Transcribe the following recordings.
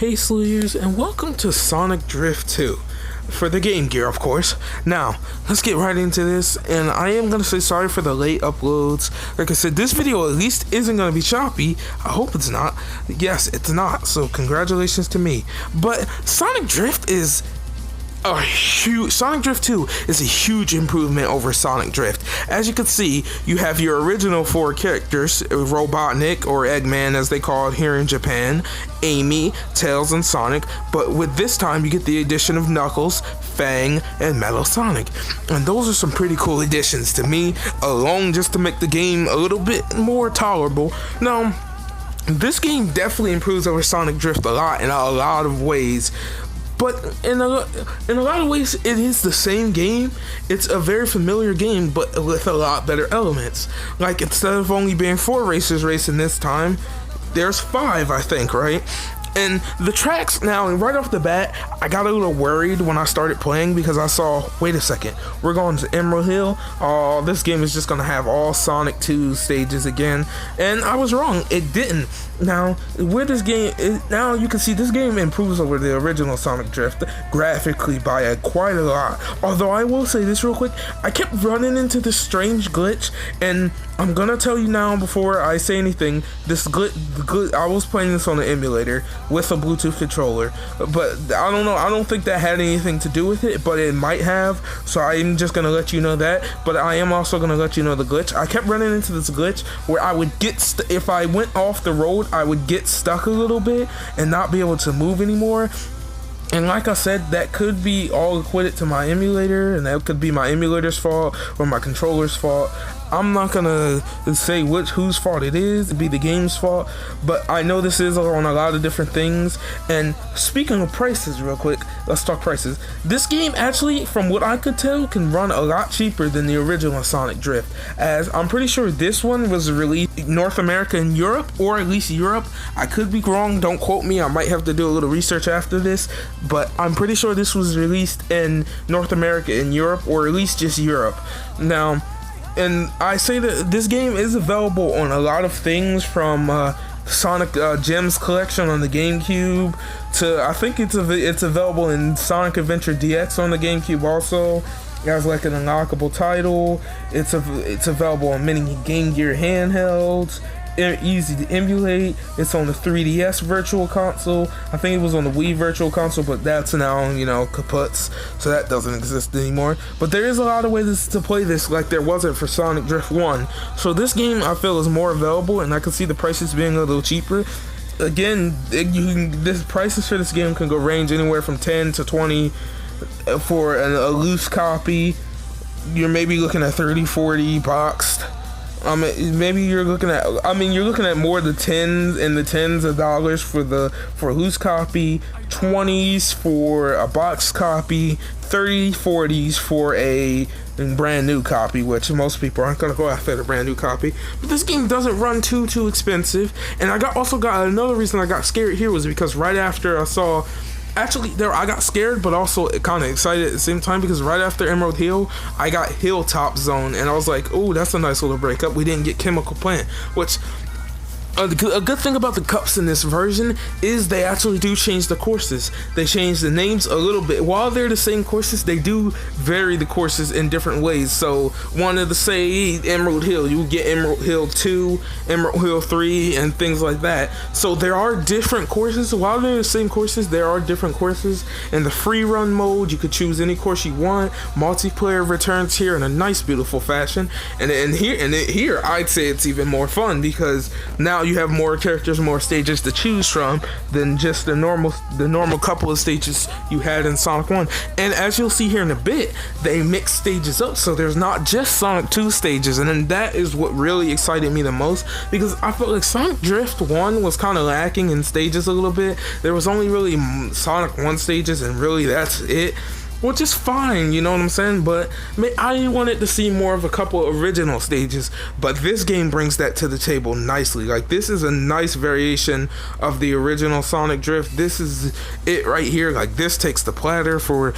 Hey Slayers, and welcome to Sonic Drift 2. For the Game Gear, of course. Now, let's get right into this, and I am going to say sorry for the late uploads. Like I said, this video at least isn't going to be choppy. I hope it's not. Yes, it's not, so congratulations to me. But Sonic Drift is a huge Sonic Drift 2 is a huge improvement over Sonic Drift. As you can see, you have your original four characters, Robotnik, or Eggman as they call it here in Japan, Amy, Tails, and Sonic, but with this time you get the addition of Knuckles, Fang, and Metal Sonic. And those are some pretty cool additions to me, alone just to make the game a little bit more tolerable. Now, this game definitely improves over Sonic Drift a lot in a lot of ways. But in a lot of ways, it is the same game. It's a very familiar game, but with a lot better elements. Like, instead of only being 4 racers racing this time, there's 5, I think, right? And the tracks now, and right off the bat, I got a little worried when I started playing because I saw, wait a second, we're going to Emerald Hill. Oh, this game is just going to have all Sonic 2 stages again. And I was wrong, it didn't. Now, with this game, now you can see this game improves over the original Sonic Drift graphically by quite a lot. Although I will say this real quick, I kept running into this strange glitch, and I'm gonna tell you now before I say anything, this glitch, I was playing this on an emulator with a Bluetooth controller, but I don't know, I don't think that had anything to do with it, but it might have, so I'm just gonna let you know that. But I am also gonna let you know the glitch. I kept running into this glitch where I would get, if I went off the road, I would get stuck a little bit and not be able to move anymore. And like I said, that could be all equated to my emulator, and that could be my emulator's fault or my controller's fault. I'm not gonna say whose fault it is. It'd be the game's fault, but I know this is on a lot of different things. And speaking of prices real quick, let's talk prices. This game actually, from what I could tell, can run a lot cheaper than the original Sonic Drift, as I'm pretty sure this one was released in North America and Europe, or at least Europe. I could be wrong, don't quote me, I might have to do a little research after this, but I'm pretty sure this was released in North America and Europe, or at least just Europe. Now, and I say that this game is available on a lot of things, from Sonic Gems collection on the GameCube to, I think it's available in Sonic Adventure DX on the GameCube also as like an unlockable title. It's available on many Game Gear handhelds. Easy to emulate. It's on the 3DS Virtual Console. I think it was on the Wii Virtual Console, but that's now, you know, kaputs, so that doesn't exist anymore. But there is a lot of ways to play this like there wasn't for Sonic Drift 1. So this game, I feel, is more available, and I can see the prices being a little cheaper. Again, this prices for this game can go range anywhere from 10 to 20 for a loose copy. You're maybe looking at 30, 40 boxed. Maybe you're looking at, you're looking at more the tens of dollars for a loose copy, 20s for a box copy, 30, 40s for a brand new copy, which most people aren't gonna go after the brand new copy. But this game doesn't run too expensive. And I got another reason I got scared here was because right after I saw, actually, I got scared, but also kind of excited at the same time, because right after Emerald Hill, I got Hilltop Zone, and I was like, oh, that's a nice little breakup. We didn't get Chemical Plant, which, a good thing about the cups in this version is they actually do change the courses. They change the names a little bit. While they're the same courses, they do vary the courses in different ways. So, wanted to say Emerald Hill, you get Emerald Hill 2, Emerald Hill 3, and things like that. So there are different courses. While they're the same courses, there are different courses. In the free run mode, you could choose any course you want. Multiplayer returns here in a nice, beautiful fashion. And here, I'd say it's even more fun, because now you have more characters, more stages to choose from than just the normal couple of stages you had in Sonic 1. And as you'll see here in a bit, they mix stages up, so there's not just Sonic 2 stages. And then that is what really excited me the most, because I felt like Sonic Drift 1 was kind of lacking in stages a little bit. There was only really Sonic 1 stages, and really that's it. which is fine, you know what I'm saying? But I wanted to see more of a couple original stages, but this game brings that to the table nicely. Like, this is a nice variation of the original Sonic Drift. This is it right here. Like, this takes the platter for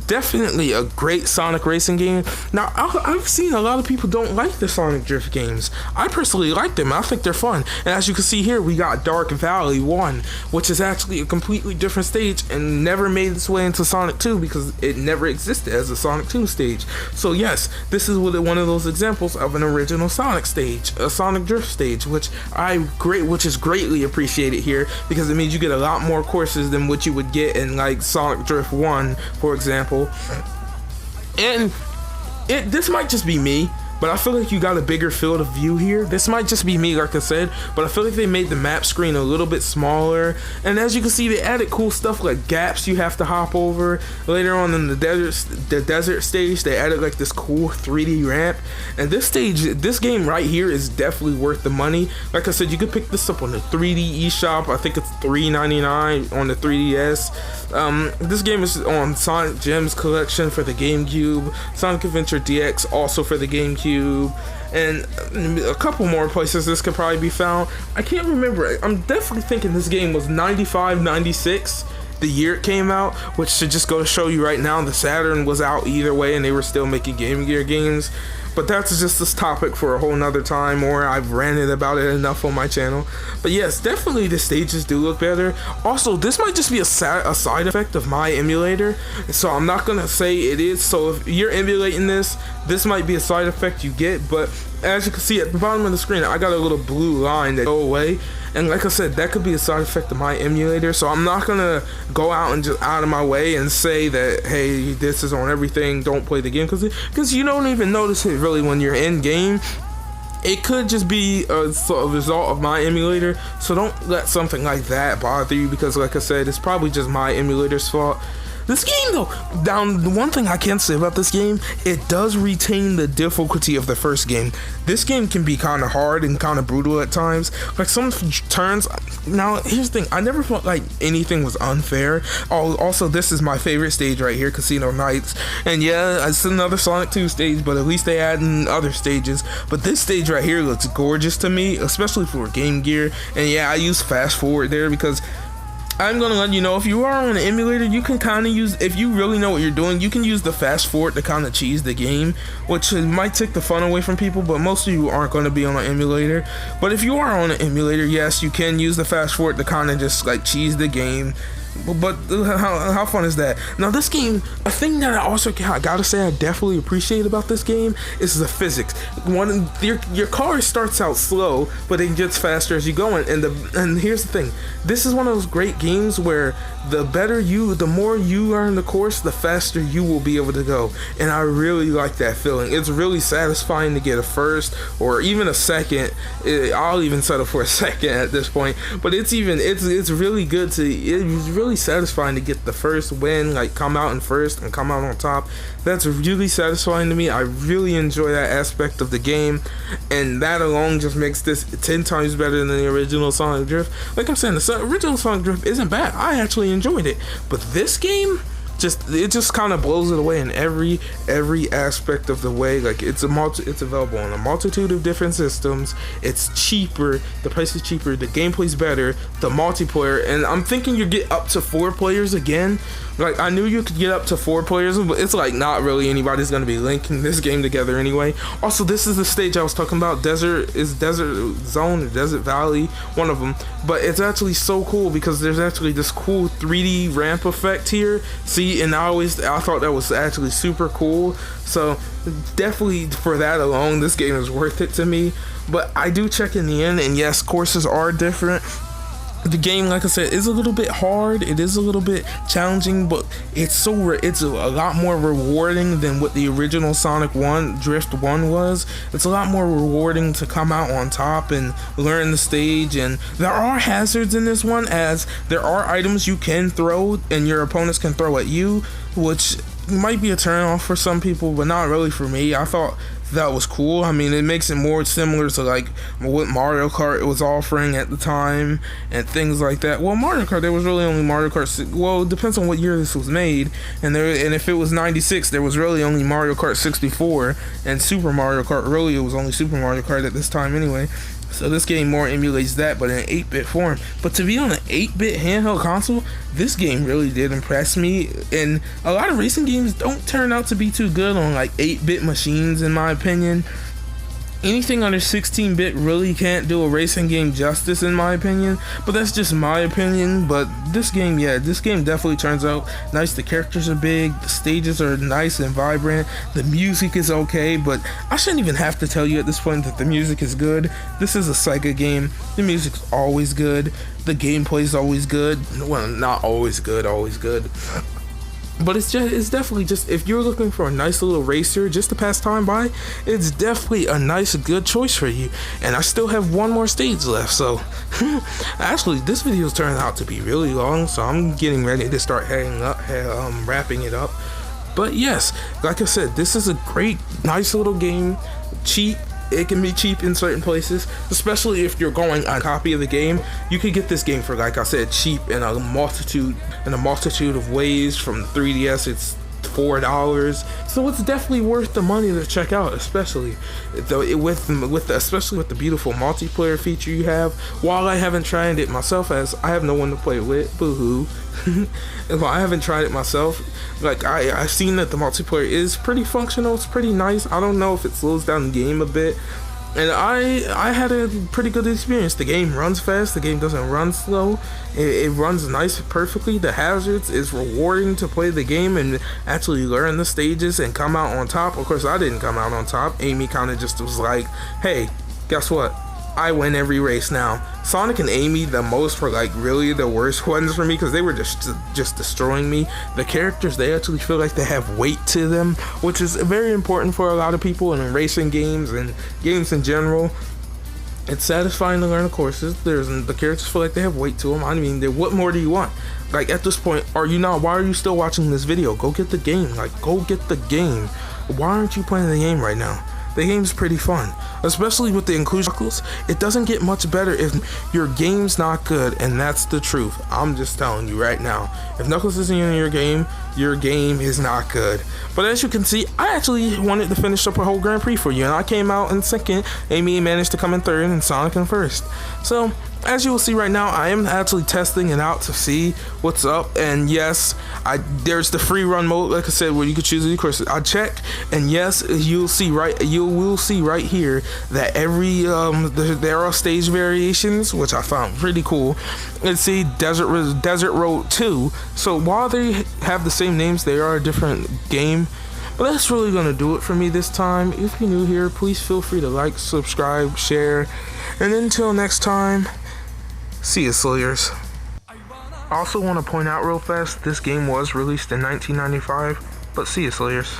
definitely a great Sonic racing game. Now, I've seen a lot of people don't like the Sonic Drift games. I personally like them. I think they're fun. And as you can see here, we got Dark Valley 1, which is actually a completely different stage and never made its way into Sonic 2 because it never existed as a Sonic 2 stage. So yes, this is one of those examples of an original Sonic stage, a Sonic Drift stage, which is greatly appreciated here because it means you get a lot more courses than what you would get in like Sonic Drift 1, for example. And this might just be me, but I feel like you got a bigger field of view here. This might just be me, like I said, but I feel like they made the map screen a little bit smaller. And as you can see, they added cool stuff like gaps you have to hop over. Later on in the desert stage, they added like this cool 3D ramp. And this game right here is definitely worth the money. Like I said, you could pick this up on the 3D eShop. I think it's $3.99 on the 3DS. This game is on Sonic Gems Collection for the GameCube, Sonic Adventure DX also for the GameCube, and a couple more places this could probably be found. I can't remember. I'm definitely thinking this game was 95, 96, the year it came out, which should just go to show you right now the Saturn was out either way and they were still making Game Gear games. But that's just this topic for a whole nother time, or I've ranted about it enough on my channel. But yes, definitely the stages do look better. Also, this might just be a side effect of my emulator, so I'm not gonna say it is. So if you're emulating this might be a side effect you get. But as you can see at the bottom of the screen, I got a little blue line that go away. And like I said, that could be a side effect of my emulator, so I'm not gonna go out and just out of my way and say that, hey, this is on everything, don't play the game, because you don't even notice it really when you're in game. It could just be a result of my emulator, so don't let something like that bother you, because like I said, it's probably just my emulator's fault. This game though, the one thing I can say about this game, it does retain the difficulty of the first game. This game can be kind of hard and kind of brutal at times. Like some turns, now here's the thing, I never felt like anything was unfair. Also, this is my favorite stage right here, Casino Nights. And yeah, it's another Sonic 2 stage, but at least they add in other stages. But this stage right here looks gorgeous to me, especially for Game Gear. And yeah, I use fast forward there because I'm gonna let you know, if you are on an emulator, you can kind of use, if you really know what you're doing, you can use the fast forward to kind of cheese the game, which might take the fun away from people, but most of you aren't going to be on an emulator. But if you are on an emulator, yes, you can use the fast forward to kind of just like cheese the game. But how fun is that? Now this game, a thing that I gotta say I definitely appreciate about this game is the physics. Your car starts out slow, but it gets faster as you go. And here's the thing, this is one of those great games where the more you learn the course, the faster you will be able to go. And I really like that feeling. It's really satisfying to get a first or even a second. I'll even settle for a second at this point. But it's really good it's really satisfying to get the first win, like come out in first and come out on top. That's really satisfying to me. I really enjoy that aspect of the game, and that alone just makes this 10 times better than the original Sonic Drift. Like I'm saying, the original Sonic Drift isn't bad. I actually enjoyed it, but this game just kind of blows it away in every aspect of the way. Like it's available on a multitude of different systems. It's cheaper, the price is cheaper, the gameplay's better, the multiplayer, and I'm thinking you get up to 4 players again. Like I knew you could get up to 4 players, but it's like not really anybody's gonna be linking this game together anyway. Also, this is the stage I was talking about, Desert Zone or Desert Valley, one of them. But it's actually so cool because there's actually this cool 3D ramp effect here. See, and I thought that was actually super cool. So definitely for that alone, this game is worth it to me. But I do check in the end, and yes, courses are different. The game, like I said, is a little bit hard. It is a little bit challenging, but it's a lot more rewarding than what the original Sonic Drift 1 was. It's a lot more rewarding to come out on top and learn the stage. And there are hazards in this one, as there are items you can throw and your opponents can throw at you, which might be a turn off for some people, but not really for me. I thought that was cool. I mean, it makes it more similar to like what Mario Kart was offering at the time and things like that. Well, Mario Kart, there was really only Mario Kart. Well, it depends on what year this was made, and if it was 96, there was really only Mario Kart 64, and Super Mario Kart, really it was only Super Mario Kart at this time anyway. So this game more emulates that, but in an 8-bit form. But to be on an 8-bit handheld console, this game really did impress me. And a lot of racing games don't turn out to be too good on like 8-bit machines, in my opinion. Anything under 16-bit really can't do a racing game justice, in my opinion. But that's just my opinion. But this game, yeah, this game definitely turns out nice. The characters are big, the stages are nice and vibrant, the music is okay. But I shouldn't even have to tell you at this point that the music is good. This is a Sega game. The music's always good. The gameplay's always good. Well, not always good, always good. But it's definitely just, if you're looking for a nice little racer just to pass time by, it's definitely a nice, good choice for you. And I still have one more stage left, so actually this video's turned out to be really long, so I'm getting ready to start wrapping it up. But yes, like I said, this is a great, nice little game, cheap. It can be cheap in certain places, especially if you're going a copy of the game. You could get this game for, like I said, cheap in a multitude of ways. From the 3DS, it's $4, so it's definitely worth the money to check out, especially with the beautiful multiplayer feature you have. While I haven't tried it myself, as I have no one to play with, boo-hoo. Well, I haven't tried it myself. Like I've seen that the multiplayer is pretty functional. It's pretty nice. I don't know if it slows down the game a bit. And I had a pretty good experience. The game runs fast. The game doesn't run slow. It runs nice, perfectly. The hazards is rewarding to play the game and actually learn the stages and come out on top. Of course, I didn't come out on top. Amy kind of just was like, "Hey, guess what? I win every race now." Sonic and Amy, the most, were like really the worst ones for me because they were just destroying me. The characters, they actually feel like they have weight to them, which is very important for a lot of people in racing games and games in general. It's satisfying to learn the courses. The characters feel like they have weight to them. I mean, what more do you want? Like, at this point, why are you still watching this video? Go get the game. Like, go get the game. Why aren't you playing the game right now? The game's pretty fun, especially with the inclusion. It doesn't get much better if your game's not good, and that's the truth. I'm just telling you right now. If Knuckles isn't in your game is not good. But as you can see, I actually wanted to finish up a whole Grand Prix for you, and I came out in second. Amy managed to come in third, and Sonic in first. So, as you will see right now, I am actually testing it out to see what's up. And yes, there's the free run mode, like I said, where you could choose the courses. I checked, and yes, you will see right here that there are stage variations, which I found pretty cool. Let's see, Desert Road 2. So while they have the same names, they are a different game. But that's really going to do it for me this time. If you're new here, please feel free to like, subscribe, share. And until next time, see you, Slayers. I also want to point out real fast, this game was released in 1995, but see you, Slayers.